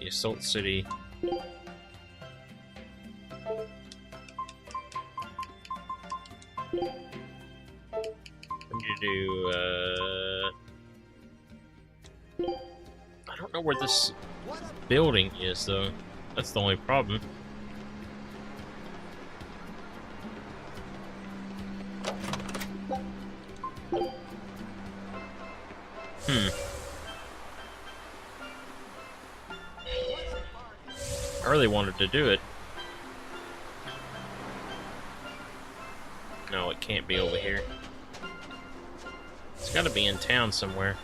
The Assault City. What do you do? I don't know where this building is, though. That's the only problem. I really wanted to do it. No, it can't be over here. It's gotta be in town somewhere.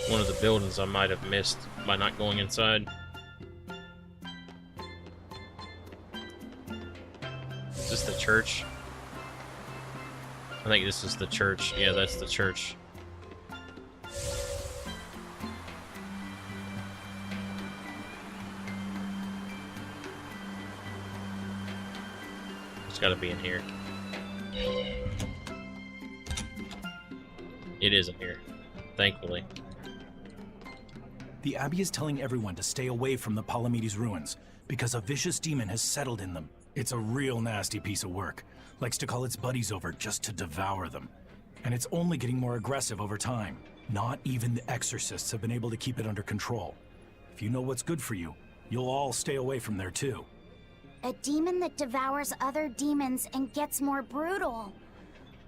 One of the buildings I might have missed by not going inside. Is this the church? I think this is the church. Yeah, that's the church. It's gotta be in here. It isn't here, thankfully. The Abbey is telling everyone to stay away from the Palamedes ruins because a vicious demon has settled in them. It's a real nasty piece of work. Likes to call its buddies over just to devour them. And it's only getting more aggressive over time. Not even the exorcists have been able to keep it under control. If you know what's good for you, you'll all stay away from there too. A demon that devours other demons and gets more brutal.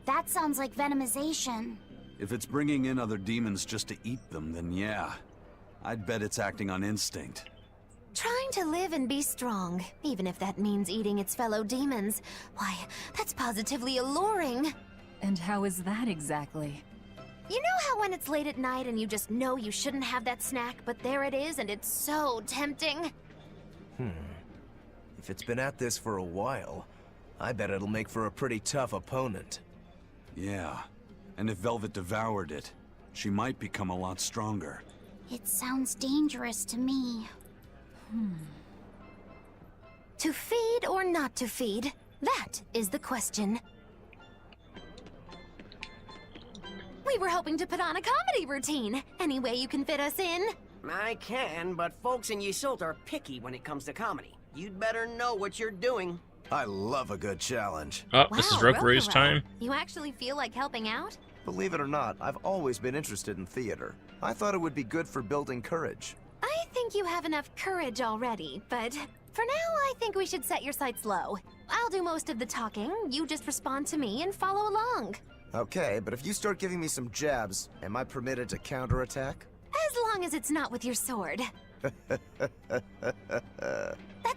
That sounds like venomization. If it's bringing in other demons just to eat them, then yeah. I'd bet it's acting on instinct. Trying to live and be strong, even if that means eating its fellow demons. Why, that's positively alluring. And how is that exactly? You know how when it's late at night and you just know you shouldn't have that snack, but there it is and it's so tempting? If it's been at this for a while, I bet it'll make for a pretty tough opponent. Yeah, and if Velvet devoured it, she might become a lot stronger. It sounds dangerous to me. To feed or not to feed? That is the question. We were hoping to put on a comedy routine. Any way you can fit us in? I can, but folks in Yseult are picky when it comes to comedy. You'd better know what you're doing. I love a good challenge. Oh, this is Rokuru's time. You actually feel like helping out? Believe it or not, I've always been interested in theater. I thought it would be good for building courage. I think you have enough courage already, but for now I think we should set your sights low. I'll do most of the talking, you just respond to me and follow along. Okay, but if you start giving me some jabs, am I permitted to counterattack? As long as it's not with your sword. That's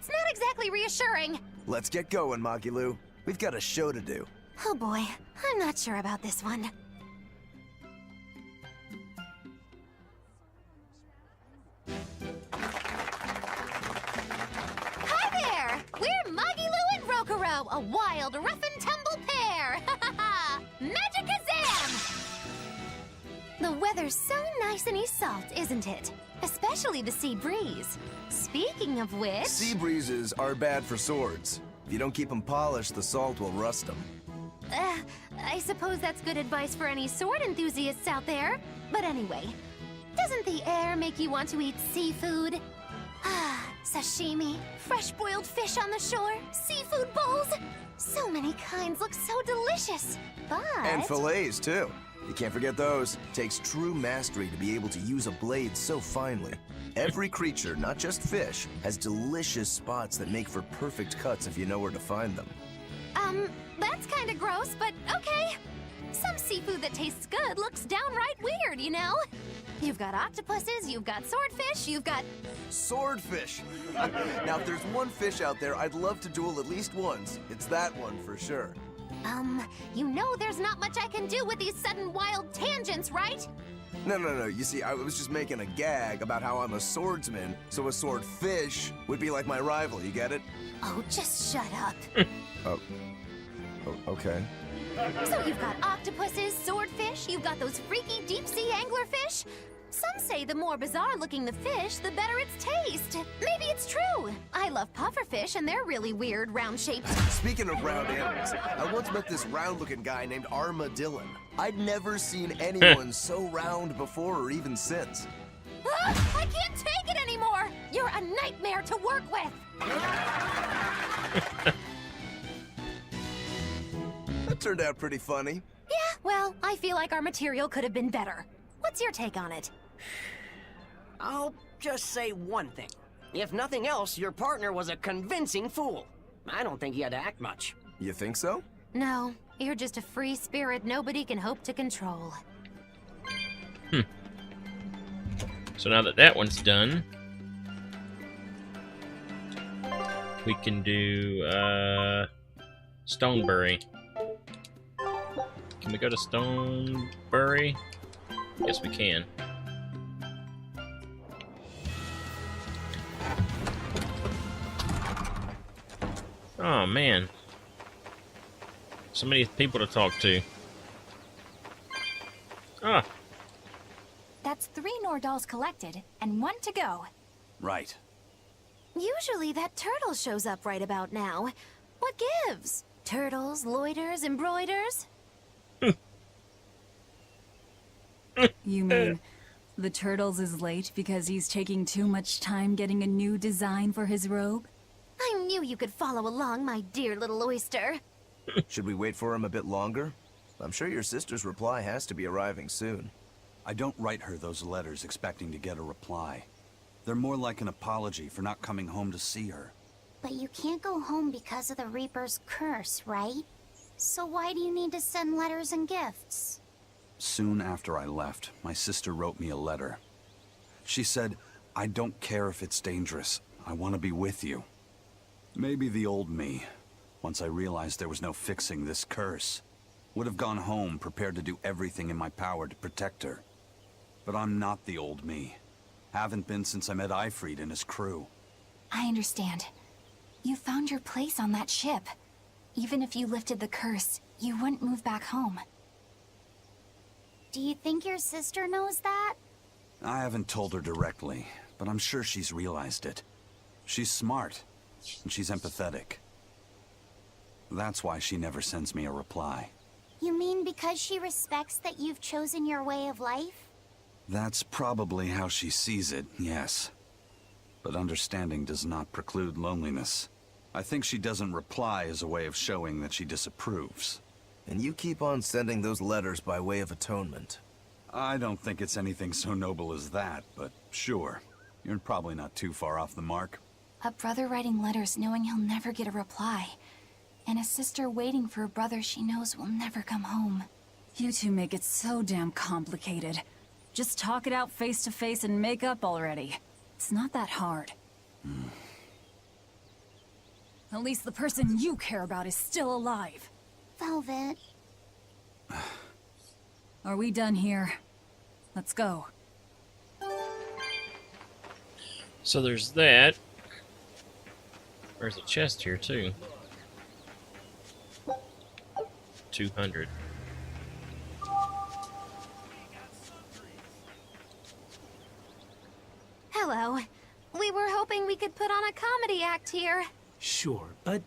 not exactly reassuring. Let's get going, Magilu. We've got a show to do. Oh boy, I'm not sure about this one. Hi there! We're Magilu and Rokuro, a wild, rough-and-tumble pair! Magicazam! The weather's so nice in Yseult, isn't it? Especially the sea breeze. Speaking of which... Sea breezes are bad for swords. If you don't keep them polished, the salt will rust them. I suppose that's good advice for any sword enthusiasts out there. But anyway, doesn't the air make you want to eat seafood? Ah, sashimi, fresh-boiled fish on the shore, seafood bowls. So many kinds look so delicious, but... And fillets, too. You can't forget those. It takes true mastery to be able to use a blade so finely. Every creature, not just fish, has delicious spots that make for perfect cuts if you know where to find them. That's kind of gross, but okay. Some seafood that tastes good looks downright weird, you know? You've got octopuses, you've got swordfish, you've got... Swordfish! Now, if there's one fish out there I'd love to duel at least once, it's that one for sure. You know there's not much I can do with these sudden wild tangents, right? No. You see, I was just making a gag about how I'm a swordsman, so a swordfish would be like my rival, you get it? Oh, just shut up. Okay. So you've got octopuses, swordfish, you've got those freaky deep-sea anglerfish. Some say the more bizarre-looking the fish, the better its taste. Maybe it's true. I love pufferfish, and they're really weird, round-shaped. Speaking of round animals, I once met this round-looking guy named Armadillon. I'd never seen anyone so round before or even since. I can't take it anymore! You're a nightmare to work with! That turned out pretty funny. Yeah, well, I feel like our material could have been better. What's your take on it? I'll just say one thing. If nothing else, your partner was a convincing fool. I don't think he had to act much. You think so? No, you're just a free spirit nobody can hope to control. So now that that one's done, we can do Stonebury. Can we go to Stonebury? Yes, we can. Oh man, so many people to talk to. Ah. That's 3 Nordals collected, and 1 to go. Right. Usually that turtle shows up right about now. What gives? Turtles, loiters, embroiders? You mean the Turtles is late because he's taking too much time getting a new design for his robe? I knew you could follow along, my dear little oyster. Should we wait for him a bit longer? I'm sure your sister's reply has to be arriving soon. I don't write her those letters expecting to get a reply. They're more like an apology for not coming home to see her. But you can't go home because of the Reaper's curse, right? So why do you need to send letters and gifts? Soon after I left, my sister wrote me a letter. She said, "I don't care if it's dangerous. I want to be with you." Maybe the old me, once I realized there was no fixing this curse, would have gone home prepared to do everything in my power to protect her. But I'm not the old me. Haven't been since I met Ifrit and his crew. I understand. You found your place on that ship. Even if you lifted the curse, you wouldn't move back home. Do you think your sister knows that? I haven't told her directly, but I'm sure she's realized it. She's smart, and she's empathetic. That's why she never sends me a reply. You mean because she respects that you've chosen your way of life? That's probably how she sees it, yes. But understanding does not preclude loneliness. I think she doesn't reply as a way of showing that she disapproves. And you keep on sending those letters by way of atonement. I don't think it's anything so noble as that, but sure. You're probably not too far off the mark. A brother writing letters knowing he'll never get a reply. And a sister waiting for a brother she knows will never come home. You two make it so damn complicated. Just talk it out face to face and make up already. It's not that hard. At least the person you care about is still alive. Velvet. Are we done here? Let's go. So there's that. There's a chest here too. 200. Hello. We were hoping we could put on a comedy act here. Sure, but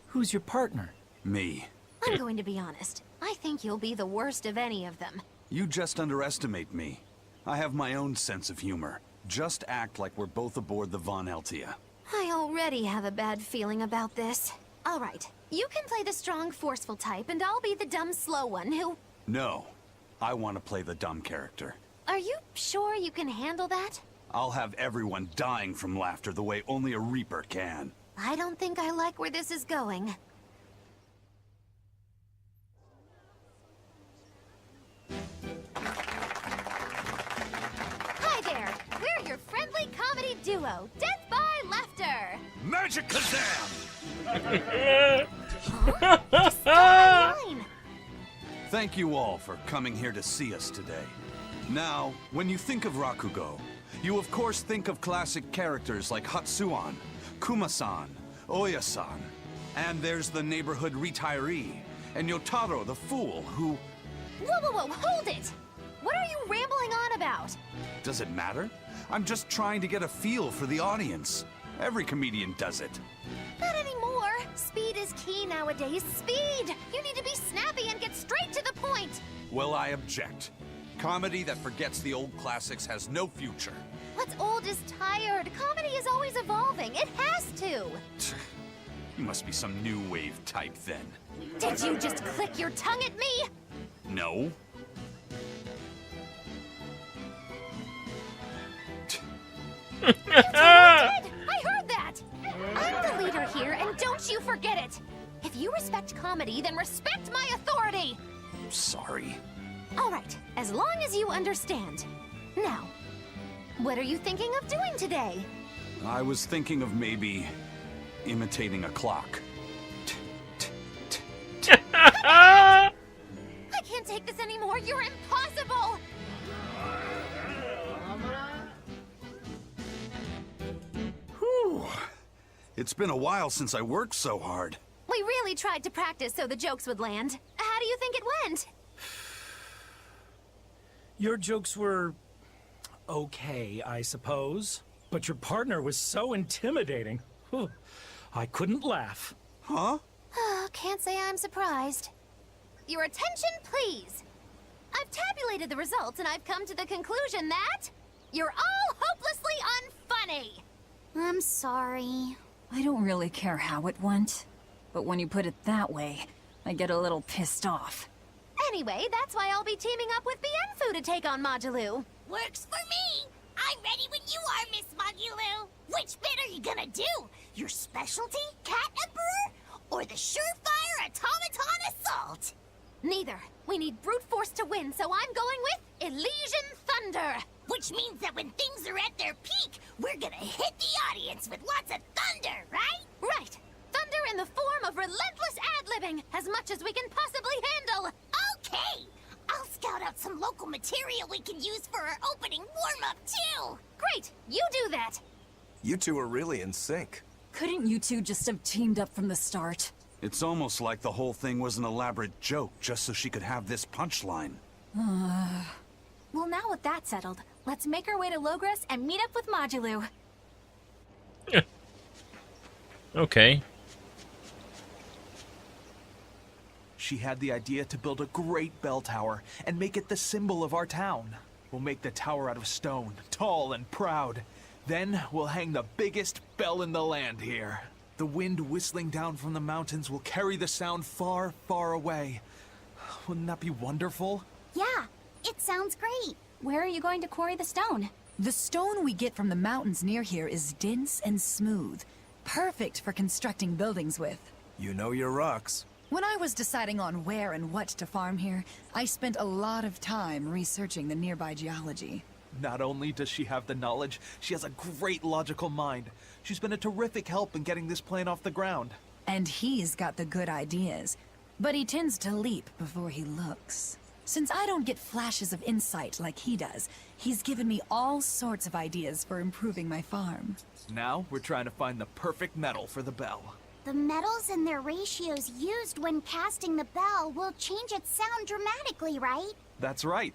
who's your partner? Me. I'm going to be honest. I think you'll be the worst of any of them. You just underestimate me. I have my own sense of humor. Just act like we're both aboard the Von Eltia. I already have a bad feeling about this. All right, you can play the strong, forceful type, and I'll be the dumb, slow one who... No. I want to play the dumb character. Are you sure you can handle that? I'll have everyone dying from laughter the way only a Reaper can. I don't think I like where this is going. Hi there! We're your friendly comedy duo, Death by Laughter! Magikazam! Line. Thank you all for coming here to see us today. Now, when you think of Rakugo, you of course think of classic characters like Hatsuan, Kuma-san, Oya-san, and there's the neighborhood retiree, and Yotaro the fool, who... Whoa, hold it! What are you rambling on about? Does it matter? I'm just trying to get a feel for the audience. Every comedian does it. Not anymore. Speed is key nowadays. Speed! You need to be snappy and get straight to the point. Well, I object. Comedy that forgets the old classics has no future. What's old is tired. Comedy is always evolving. It has to. You must be some new wave type then. Did you just click your tongue at me? No. You totally did! I heard that! I'm the leader here, and don't you forget it! If you respect comedy, then respect my authority! Sorry. Alright, as long as you understand. Now, what are you thinking of doing today? I was thinking of maybe imitating a clock. I can't take this anymore, you're impossible! Whew. It's been a while since I worked so hard. We really tried to practice so the jokes would land. How do you think it went? Your jokes were okay, I suppose. But your partner was so intimidating. Whew. I couldn't laugh. Huh? Can't say I'm surprised. Your attention, please. I've tabulated the results and I've come to the conclusion that you're all hopelessly unfunny. I'm sorry. I don't really care how it went. But when you put it that way, I get a little pissed off. Anyway, that's why I'll be teaming up with Bienfu to take on Majulu. Works for me! I'm ready when you are, Miss Magulu! Which bit are you gonna do? Your specialty, Cat Emperor? Or the surefire automaton assault? Neither. We need brute force to win, so I'm going with Elysian Thunder. Which means that when things are at their peak, we're gonna hit the audience with lots of thunder, right? Right. Thunder in the form of relentless ad-libbing, as much as we can possibly handle. Okay! I'll scout out some local material we can use for our opening warm-up, too! Great! You do that! You two are really in sync. Couldn't you two just have teamed up from the start? It's almost like the whole thing was an elaborate joke just so she could have this punchline. Well, now with that settled, let's make our way to Logres and meet up with Majulu. Okay. She had the idea to build a great bell tower and make it the symbol of our town. We'll make the tower out of stone, tall and proud. Then we'll hang the biggest bell in the land here. The wind whistling down from the mountains will carry the sound far, far away. Wouldn't that be wonderful? Yeah, it sounds great. Where are you going to quarry the stone? The stone we get from the mountains near here is dense and smooth. Perfect for constructing buildings with. You know your rocks. When I was deciding on where and what to farm here, I spent a lot of time researching the nearby geology. Not only does she have the knowledge, she has a great logical mind. She's been a terrific help in getting this plan off the ground. And he's got the good ideas, but he tends to leap before he looks. Since I don't get flashes of insight like he does, he's given me all sorts of ideas for improving my farm. Now we're trying to find the perfect metal for the bell. The metals and their ratios used when casting the bell will change its sound dramatically, right? That's right.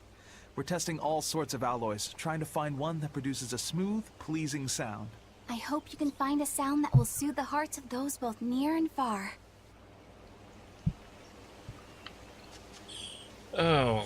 We're testing all sorts of alloys, trying to find one that produces a smooth, pleasing sound. I hope you can find a sound that will soothe the hearts of those both near and far. Oh.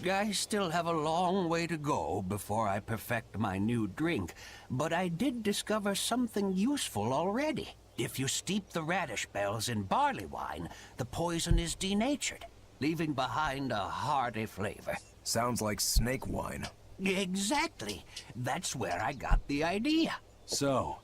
I still have a long way to go before I perfect my new drink, but I did discover something useful already. If you steep the radish bells in barley wine, the poison is denatured, leaving behind a hearty flavor. Sounds like snake wine. Exactly. That's where I got the idea. So,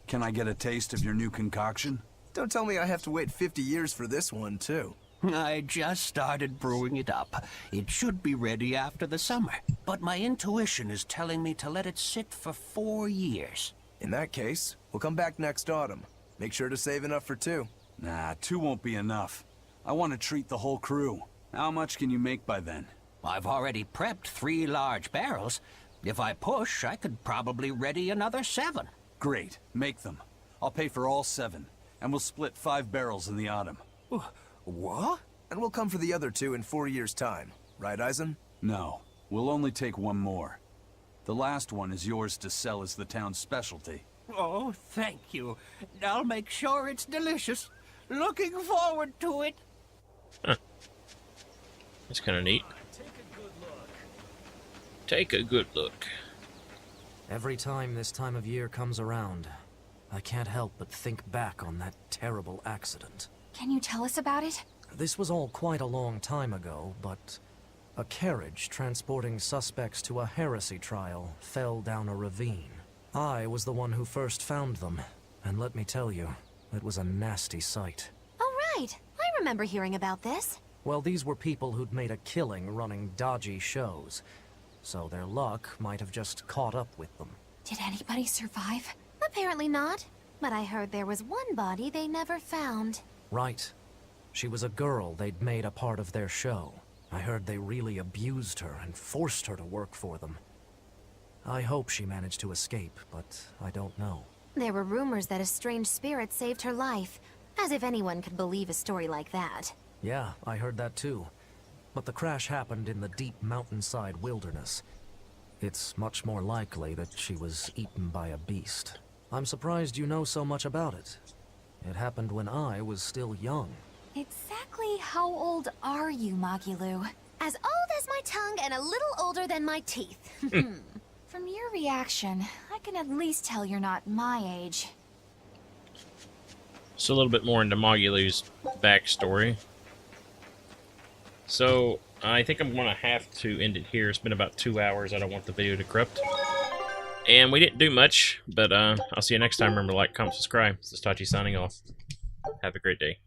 can I get a taste of your new concoction? Don't tell me I have to wait 50 years for this one, too. I just started brewing it up. It should be ready after the summer, but my intuition is telling me to let it sit for 4 years. In that case, we'll come back next autumn. Make sure to save enough for 2. Nah, 2 won't be enough. I want to treat the whole crew. How much can you make by then? I've already prepped 3 large barrels. If I push, I could probably ready another 7. Great, make them. I'll pay for all 7, and we'll split 5 barrels in the autumn. What? And we'll come for the other two in 4 years' time. Right, Eisen? No, we'll only take one more. The last one is yours to sell as the town's specialty. Oh, thank you. I'll make sure it's delicious. Looking forward to it. Huh. That's kind of neat. Take a good look. Every time this time of year comes around, I can't help but think back on that terrible accident. Can you tell us about it? This was all quite a long time ago, but a carriage transporting suspects to a heresy trial fell down a ravine. I was the one who first found them, and let me tell you, it was a nasty sight. Oh, right. I remember hearing about this. Well, these were people who'd made a killing running dodgy shows, so their luck might have just caught up with them. Did anybody survive? Apparently not. But I heard there was one body they never found. Right. She was a girl they'd made a part of their show. I heard they really abused her and forced her to work for them. I hope she managed to escape, but I don't know. There were rumors that a strange spirit saved her life. As if anyone could believe a story like that. Yeah, I heard that too. But the crash happened in the deep mountainside wilderness. It's much more likely that she was eaten by a beast. I'm surprised you know so much about it. It happened when I was still young. Exactly how old are you, Magilu? As old as my tongue and a little older than my teeth. From your reaction, I can at least tell you're not my age. So a little bit more into Mogulu's backstory. So I think I'm going to have to end it here. It's been about 2 hours. I don't want the video to corrupt. And we didn't do much, but I'll see you next time. Remember to like, comment, subscribe. This is Tachi signing off. Have a great day.